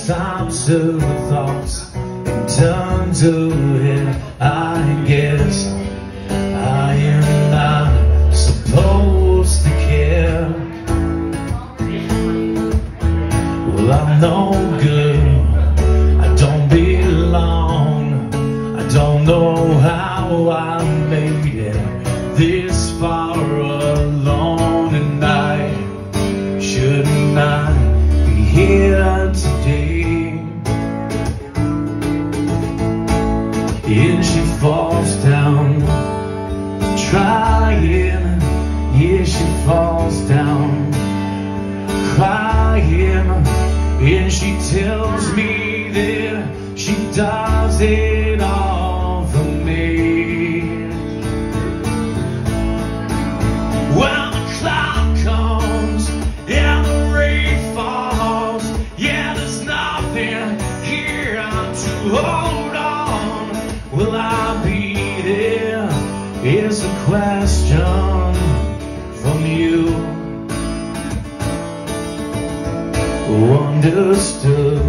stops her thoughts and turns her head. I guess I am not supposed to care. Well, I'm no good, I don't belong. I don't know how I made it this far alone, and I should not be here today. And she falls down, trying, yeah, she falls down, crying, and she tells me that she does it all for me. When the cloud comes and the rain falls, yeah, there's nothing here to hold on. Will I be there is a question from you. Understood,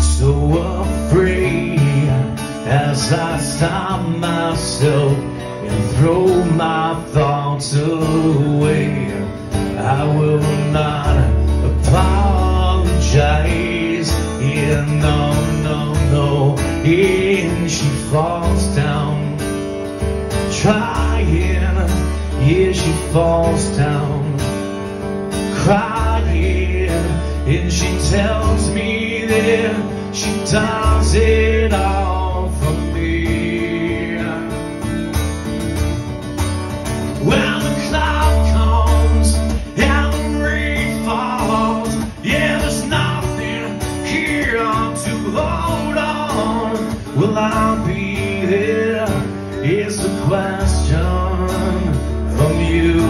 so afraid as I stop myself and throw my thoughts away. I will not apologize, yeah, no, no, no. And she falls down, trying, yeah, she falls down, crying, and she tells me that she does it all for me. When the cloud comes and the rain falls, yeah, there's nothing here to hold on. Will I be there is the question from you.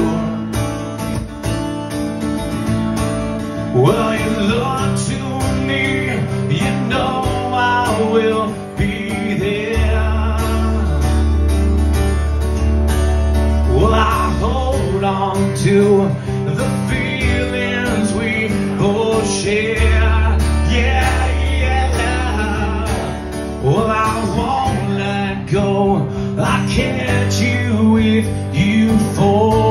Well, you look to me, you know I will be there. Well, I hold on to the feelings we both share. Yeah, yeah. Well, I won't let go. I can't you with you for.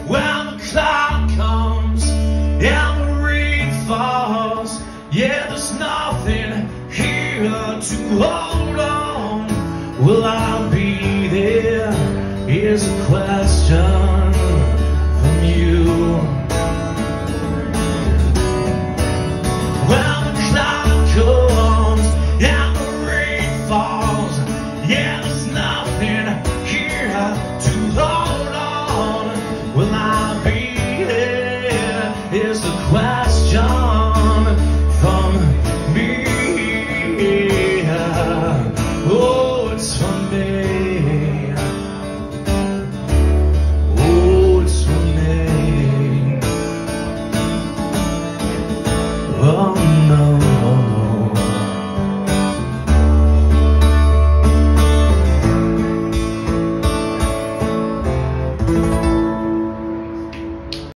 When the cloud comes and the rain falls, yeah, there's nothing here to hold on. Will I